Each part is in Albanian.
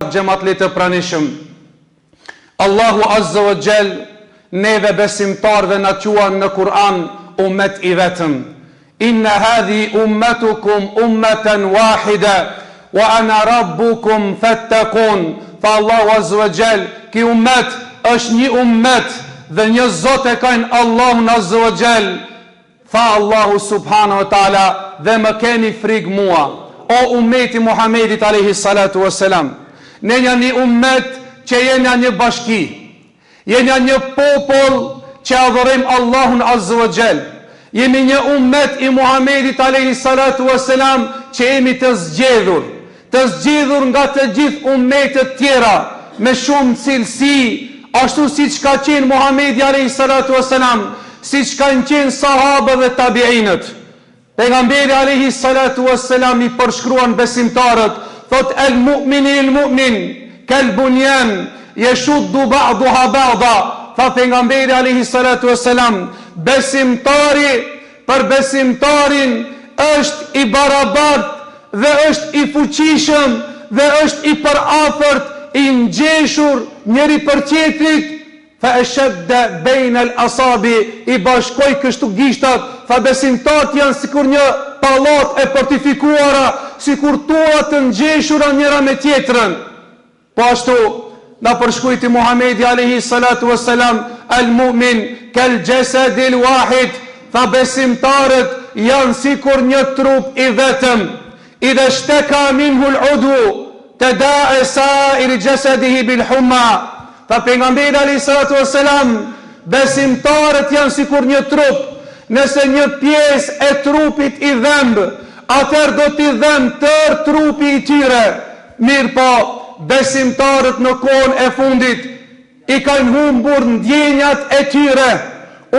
pak xhamatlit të pranishëm. Allahu Azza wa Jall neve besimtarve na quan në Kur'an ummet I vetëm. Inna hadhi ummatukum ummatan wahida wa ana rabbukum fattaqun. Fa Allahu Azza wa Jall, ki ummet është një ummet dhe një Zot e kanë Allahun Azza wa Jall. Fa Allahu subhanahu wa taala, dhe më keni frikë mua, o ummeti Muhamedit alayhi salatu wassalam. Ne jemi një ummet që jemi një bashki, jemi një popull që adhurojmë Allahun Azza wa Jall. Jemi një ummet I Muhamedit alayhi salatu wassalam që jemi të zgjedhur nga të gjithë ummetet tjera me shumë cilësi, ashtu siç ka qenë Muhamedi alayhi salatu wassalam, siç kanë qenë sahabët dhe tabiinët. Pejgamberi alayhi salatu wassalam I përshkruan besimtarët, thot el mu'min kal bunyan yashuddu ba'daha ba'da. Tha pejgamberi alayhi salatu wassalam, besimtari për besimtarin është I barabartë dhe është I fuqishëm dhe është I përafërt, I ngjeshur njëri për tjetrit. Fa ashadda baina al-asabi, I bashkoi kështu gishtat. Fa besimtarët janë sikur një pallat e fortifikuara, sikur tua të ngjeshura njëra me tjetrën. Po ashtu na përshkruajti Muhamedi alayhi salatu wassalam, al-mu'min kal jasadil wahid. Fa besimtarët janë sikur një trup I vetëm. Idha shtaka minhu al-udhu tada'a sa'ir jasadihi bil humma. Tha pejgamberi alayhi salatu wassalam, besimtarët janë sikur një trup. Nëse një pjesë e trupit I dhemb, atëherë do t'i dhemb tërë trupi I tyre. Mirë po, besimtarët në kohën e fundit I kanë humbur ndjenjat e tyre.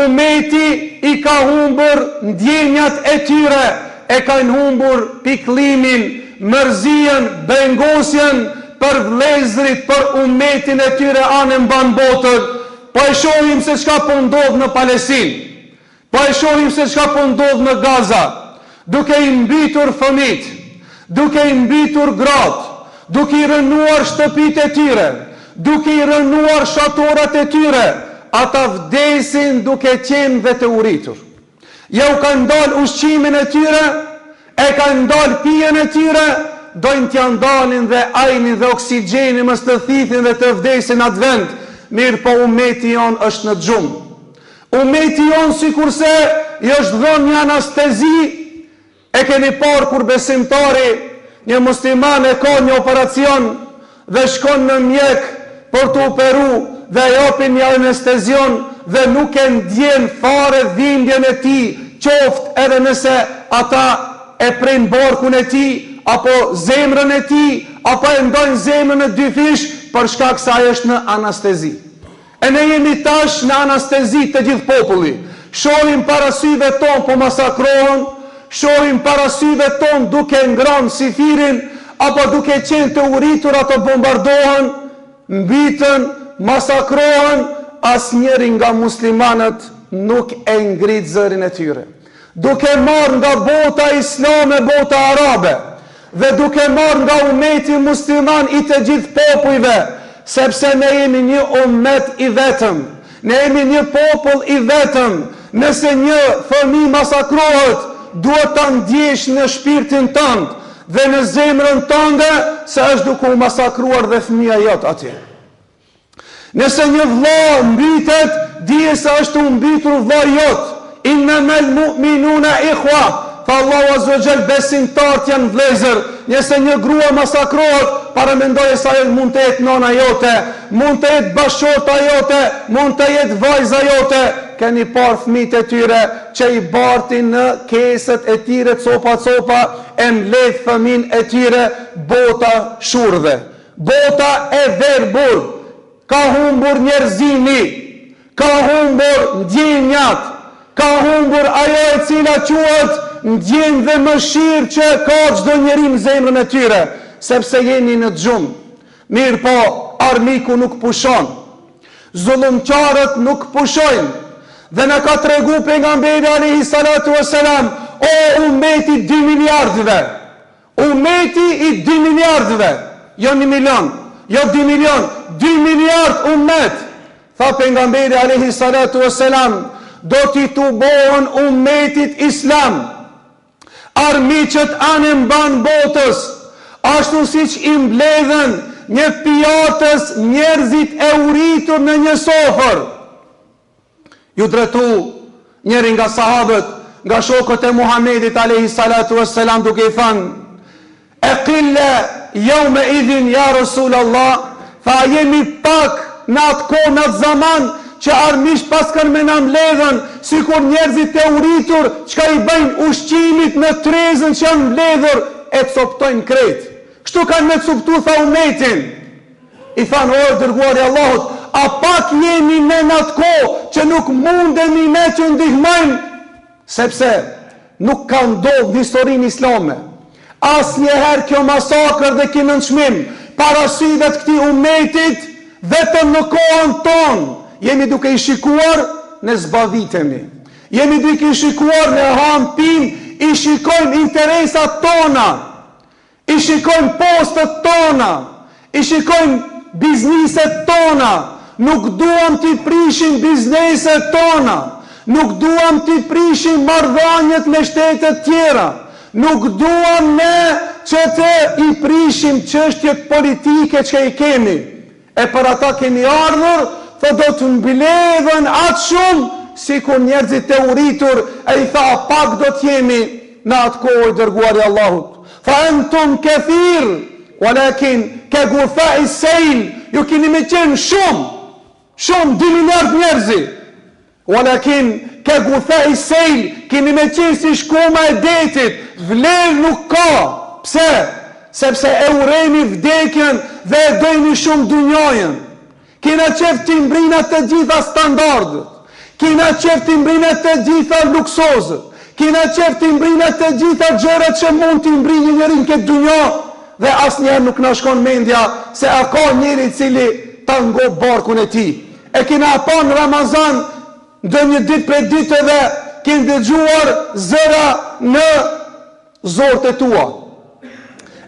Ummeti I ka humbur ndjenjat e tyre. E kanë humbur piklimin, mërzien, bengosjen për vlezrit, për ummetin e tyre anë mban botën. Po e shohim se çka po ndodh në Palestinë. Po e shohim se çka po ndodh në Gaza, duke I mbitur fëmijët, duke I mbitur gratë, duke I rënuar shtëpitë e tyre, duke I rënuar shatorat e tyre. Ata vdesin duke qenë dhe të uritur. Ja u kanë ndalë ushqimin e tyre, e kanë ndalë pijen e tyre, dojnë t'ja ndalin dhe ajnin dhe oksigjenin mës të thithin dhe të vdesin atë vend. Mirë po ummeti jonë është në gjumë. Ummeti jonë si kurse I është dhënë një anestezi. E keni parë kur besimtari, një musliman e ka një operacion dhe shkon në mjek për të operu dhe japin një anestezion dhe nuk e ndjen fare dhimbjen e tij, qoftë edhe nëse ata e prejnë barkun e tij, apo zemrën e tij, apo e ndojnë zemrën në dy fish, për shkak se ai është në anestezi. E ne jemi tash në anestezi të gjithë populli. Shohim para syve ton po masakrohen, shohim para syve ton duke ngrënë si firin, apo duke qenë të uritur ato bombardohen, mbitën, masakrohen. Asnjëri nga muslimanët nuk e ngrit zërin e tyre. Duke marrë nga bota islame, bota arabe, dhe duke marrë nga ummeti musliman I të gjithë popujve, sepse ne jemi një ummet I vetëm, ne jemi një popull I vetëm. Nëse një fëmijë masakrohet, duhet ta ndjesh në shpirtin tënd dhe në zemrën tënde se është duke u masakruar dhe fëmia jot atje. Nëse një vëlla mbitet, dije se është u mbitur vëlla jot. Innamal mu'minuna ikhwa. Fa Allahu azza wa jall, besimtarët janë vëllezër. Nëse një grua masakrohet, para mendoje se ajo mund të jetë nona jote, mund të jetë bashorta jote, mund të jetë vajza jote. Keni parë fëmijët e tyre që I bartin në keset e tyre copa, e mbledh fëmin e tyre bota shurdhe, bota e verbur. Ka humbur njerëzimi, ka humbur ndjenjat, ka humbur ajo e cila quhet ndjenjë dhe mëshirë që ka çdo njeri në zemrën e tyre, sepse jeni në gjumë. Mirë po, armiku nuk pushon, zullumqarët nuk pushojnë, dhe në ka tregu pejgamberi alayhi salatu wassalam, o ummeti 2 miliardëve, ummeti I 2 miliardëve, jo 1 milion, jo 2 milion, 2 miliard ummet. Tha pejgamberi alayhi salatu wassalam, do t'i tubohen ummetit islam. Armiqët anë mban botës, ashtu siç i mbledhen një pijatës njerëzit e uritur në një sofër. Ju dretu njëri nga sahabët, nga shokët e Muhamedit alayhi salatu wassalam, duke i thënë: "E qilla yawma idhin ya Rasulullah", tha jemi pak në atë kohë, në atë zaman, që armish pas kanë me na mbledhen, sikur njerëzit e uritur, çka i bëjnë ushqimit në trezën që janë mbledhur, e coptojnë krejt. Kështu kanë me coptu, tha umetin. I thanë: "O dërguari i Allahut, a pak jemi ne në atë kohë që nuk mundemi ne që ndihmojmë?" Sepse nuk ka ndodhur në historinë islame asnjëherë kjo masakër dhe ky nënçmim para syve të këtij umetit, vetëm në kohën tonë. Jemi duke i shikuar, ne zbavitemi. Jemi duke i shikuar, ne hampim, i shikojmë interesat tona, i shikojmë postët tona, i shikojmë bizniset tona. Nuk duam t'i prishim bizneset tona, nuk duam t'i prishim marrëdhëniet me shtetet tjera, nuk duam ne që të i prishim çështjet politike që i kemi. E për ata kemi ardhur, thë do të mbledhen atë shumë, si kur njerëzit e uritur, e i tha pak do t'jemi në atë kohë, dërguari Allahut. Fa entum kathir, walakin ka gutha'i sejl, ju keni me qenë shumë 2 miliard njerëzi, walakin ka gutha'i sejl, keni me qenë si shkoma e detit, vlerë nuk ka. Pse? Sepse e urejni vdekjen dhe e dojni shumë dunjojën. Kena qef të imbrinat të gjitha standardët, kena qef të imbrinat të gjitha luksozët, kena qef të imbrinat të gjitha gjërat që mund të imbrin një njërin këtë dunjo, dhe asë njerë nuk në shkon mendja se a ka njëri cili ta ngo barkun e ti. E kena pa në Ramazan, ndë një dit për ditëve, kena dëgjuar zëra në zorët e tua.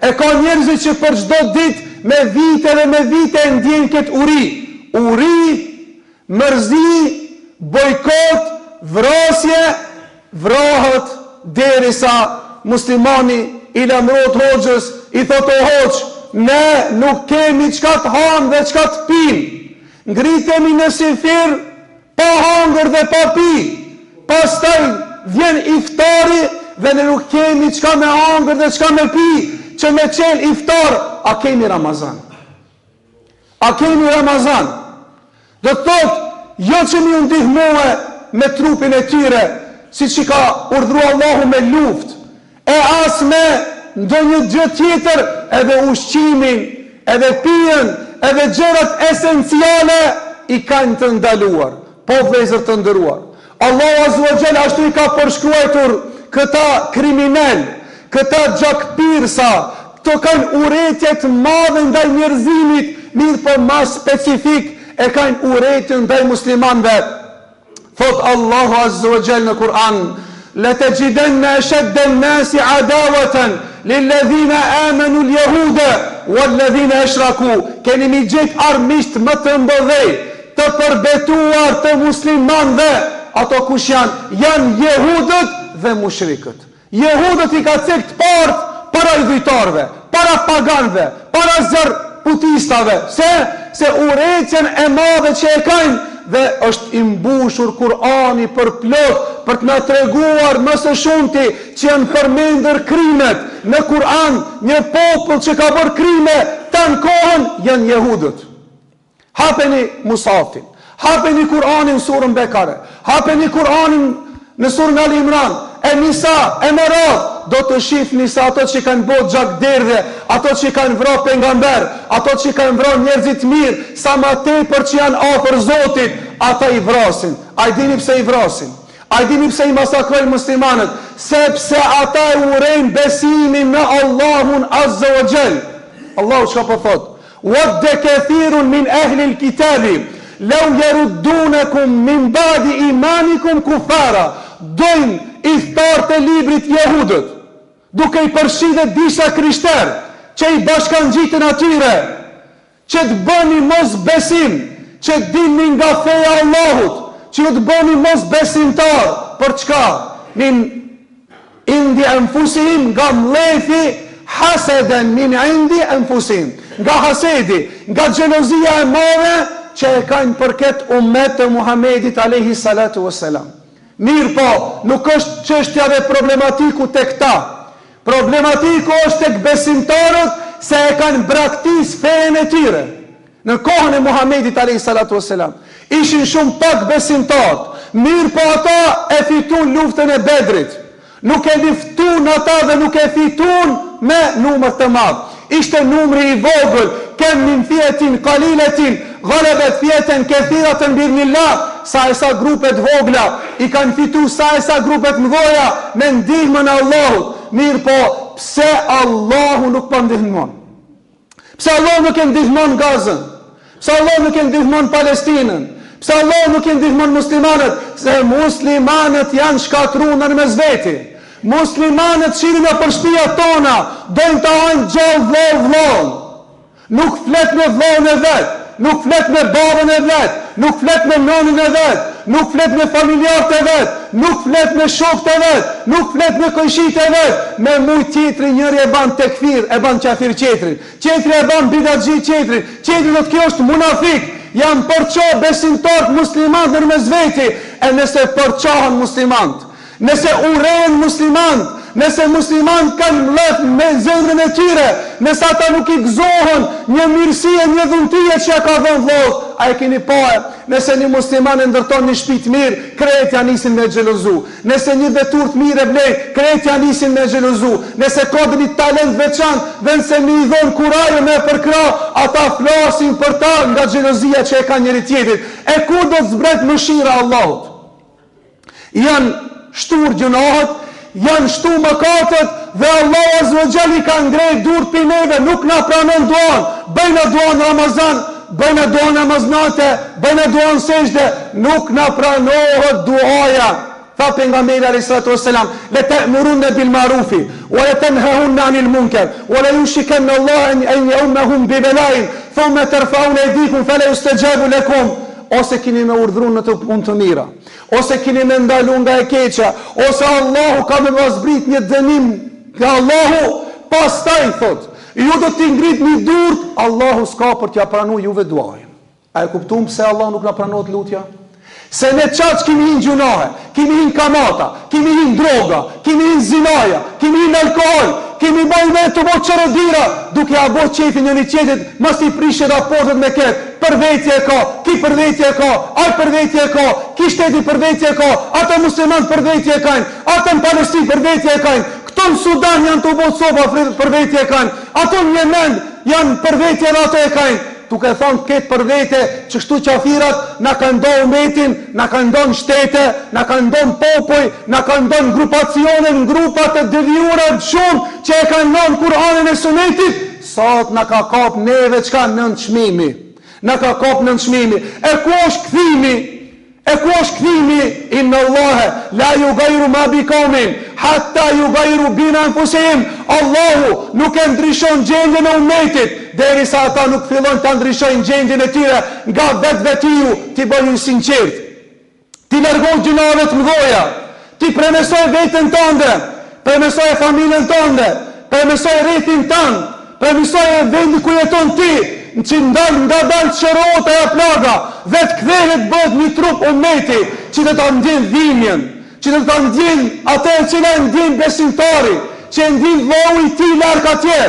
E ka njerëzit që për çdo ditë me vite dhe me vite ndjen këtë uri, mërzi, bojkot, vrasje, vrohet derisa muslimani i lamrot hoxhës, i thot: "O hoxh, ne nuk kemi çka të hamë dhe çka të pimë. Ngritemi në sifir pa hangër dhe pa pi. Pastaj vjen iftari dhe ne nuk kemi çka me hangër dhe çka me pi, që me qenë iftar, a kemi Ramazan? A kemi Ramazan? Dhe thot, jo që mi ndihmue me trupin e tyre, si që ka urdhru Allahu me luft, e as me ndonjë gjë tjetër, edhe ushqimin, edhe pijen, edhe gjërat esenciale i kanë të ndaluar. Po vëllezër të nderuar, Allahu Azza wa Jalla ashtu i ka përshkruar këta kriminal, këta gjakpirsa, këto kanë urrëtie madhe ndaj njerëzimit, mirë po më specifik e kanë urrëtie ndaj muslimanëve. Thot Allahu Azza wa Jalla në Kur'an: "La tajidanna ashadda an-nasi adawatan lilladhina amanu al-yahuda walladhina ashraku." Keni mi gjetë armisht më të mbëdhej, të përbetuar të muslimanëve. Ato kush janë? Janë jehudët dhe mushrikët. Jehudët i ka cekt part para idhujtarve, para paganve, para zërputistave. Se urrëtien e madhe që e kanë, dhe është i mbushur Kur'ani për plot, për të na treguar më së shumti që janë përmendur krimet. Në Kur'an, një popull që ka bërë krime tan kohën janë jehudët. Hapeni Musafin, hapeni Kur'anin surën Bekare, hapeni Kur'anin në surën Ali Imran, e Nisa, e Merad, do të shihni se ato që kanë bërë gjakderdhe, ato që kanë vrarë pejgamber, ato që kanë vrarë njerëzit mirë, sa më tepër që janë afër Zotit, ata i vrasin. A i dini pse i vrasin? A i dini pse i masakrojnë muslimanët? Sepse ata e urrejnë besimin në Allahun Azza wa Jall. Allahu çka po thot? "Wadda kathirun min ahli al-kitabi law yaruddunakum min ba'di imanikum kufara." Dojnë iftar të librit jehudët, duke i përshidhe disa krishterë që i bashkan gjitën atyre, që të bëni mos besim, që të dilni nga feja Allahut, që të bëni mos besimtar, për çka? Min indi anfusihim, nga mlethi, haseden min indi anfusihim, nga hasedi, nga xhelozia e madhe që e kanë për këtë ummet të Muhamedit alayhi salatu wassalam. Mirë po, nuk është çështja dhe problematiku tek ta. Problematiku është tek besimtarët se e kanë braktis fejen e tyre. Në kohën e Muhamedit alayhi salatu wassalam ishin shumë pak besimtarë. Mirë po ata e fitun luftën e Bedrit. Nuk e liftun ata dhe nuk e fitun me numër të madh. Ishte numri i vogël, kem min fijetin, kaliletin, ghalebet fjetën, kethiratën birnillah, sa e sa grupet vogla, i kanë fitu sa e sa grupet mdoja, me ndihmën e Allahut. Mirë po, pse Allahu nuk po ndihmon? Pse Allahu nuk e ndihmon Gazën? Pse Allahu nuk e ndihmon Palestinën? Pse Allahu nuk e ndihmon muslimanët? Se muslimanët janë shkatruar mes veti. Muslimanët shihni në përshpia tona, dojnë të hanë gjallë vllon. Nuk flet me vllon e vet, nuk flet me babën e vet, nuk flet me nonin e vet, nuk flet me familjarët e vet, nuk flet me shokët e vet, nuk flet me kojshit e vet, me mujt tjetri njëri e ban tekfir, e ban qafir qetrin, qetri e ban bidatxhi qetrin, qetri do të kjo është munafik, janë përço besimtarët muslimanët nërmes veti, e nëse përçohen muslimanët, nëse urejnë muslimanët, nëse muslimanët kanë mbledh me zemrën e tyre, nëse ata nuk i gëzohen një mirësie, një dhuntie që ka dhënë vllot, a e keni pa? Nëse një musliman e ndërton një shtëpi të mirë, krejt ja nisin me xhelozu. Nëse një vetur të mirë e blej, krejt ja nisin me xhelozu. Nëse ka një talent veçantë, vend se mi i dhon kuraje me përkra, ata flasin për ta nga xhelozia që e ka njëri tjetrit. E kur do të zbret mëshira e Allahut? Janë shtur gjunohet, janë shtu mëkatet dhe Allah azza wa jalla i ka ngrejt dur për neve, nuk na pranon duan. Bëjna duan Ramazan, bëjna duan namaznate, bëjna duan sejdë, nuk na pranohet duaja. Tha pejgamberi alayhis salatu wassalam, la ta'muruna bil ma'rufi wa la tanhauna 'anil munkar wa la yushikanna Allah an yawmahum bi bala'in thumma tarfa'una aydikum fala yustajabu lakum. Ose kini me urdhru në të punë të mira, ose kini me ndalu nga e keqa, ose Allahu ka me vazbrit një dënim nga Allahu, pas taj thot, ju do t'i ngrit një durt, Allahu s'ka për t'ja pranu juve duajnë. A e kuptum se Allah nuk na pranot lutja? Se ne qaç kimi hin gjunahe, kimi hin kamata, kimi hin droga, kimi hin zinaja, kimi hin alkohol, kimi baj me të bo qërëdira, duke a bo qefin një një qetit, mas i prishe raportet me ketë, përvejtje e ka, ki përvejtje e ka, aj përvejtje e ka, ki shteti përvejtje e ka, ata musliman përvejtje e kajnë, ata në Palestin përvejtje e kajnë, këto në Sudan janë të bo sopa përvejtje e kajnë, ato në Yemen janë përvejtje dhe ato e kajnë, duke thonë këtë përvejtje që shtu qafirat na kanë ndonë umetin, na kanë ndonë shtete, na kanë ndonë popoj, na kanë ndonë grupacione në grupat e devijurat shumë që e kanë ndonë Kur'anin e Sunetit, sot na ka kap neve qka nën çmimi. Na ka kap nën çmimi. E ku është kthimi? E ku është kthimi? Inna Allahe la yugayru ma bi qaumin hatta yugayru bina anfusihim. Allahu nuk e ndryshon gjendjen e ummetit derisa ata nuk fillojnë ta ndryshojnë gjendjen e tyre nga vetvetiu, ti bëjnë sinqert. Ti largon gjunave të mëdha. Ti premesoj veten tënde, premesoj familjen tënde, premesoj rrethin tënd, premesoj vendin ku jeton ti. Në që nga dalë qërota e plaga, dhe të kthehet bëhet një trup ummeti, që të të ndjen dhimjen, që të të ndjen atë që në ndjen besimtari, që ndjen vlau i ti lark atje,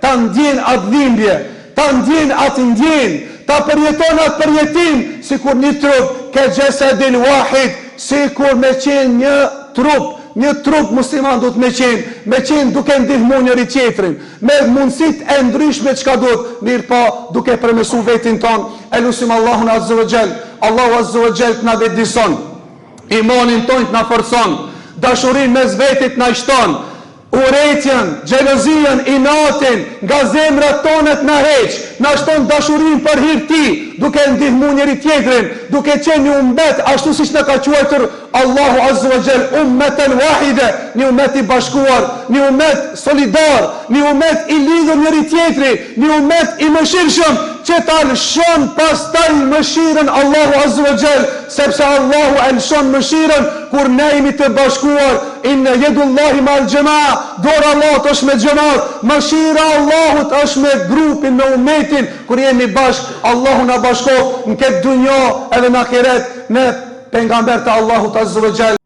ta ndjen atë dhimbje, ta ndjen atë ndjen, ta përjeton atë përjetim, si kur një trup, ke gjesedin wahid, si kur me qenë një trup musliman do të me qenë duke ndihmu njëri tjetrin, me mundësit e ndryshme çka do të, mirë po duke përmesu vetin ton, e lusim Allahun azza wa jall, Allahu azza wa jall të na vetëdijson, imanin ton të na forcon, dashurin mes vetit na shton, urrëtitjen, xhelozien, inatin nga zemrat tonet na heq, na shton dashurinë për hir ti, duke ndihmu njëri tjetrin, duke qenë një umbet ashtu siç na ka quajtur Allahu Azza wa Jall, ummatan wahide, një ummet i bashkuar, një ummet solidar, një ummet i lidhur njëri tjetri, një ummet i mëshirshëm, që ta lëshon pastaj mëshirën Allahu Azza wa Jall, sepse Allahu e lëshon mëshirën kur ne jemi të bashkuar. Inna yedullahi ma'al jamaa, dora Allahut është me xhamat, mëshira e Allahut është me grupin, me ummetin, kur jemi bashk, Allahu na bashkof në këtë dunjë edhe në ahiret me pejgamber të Allahut Azza wa Jall.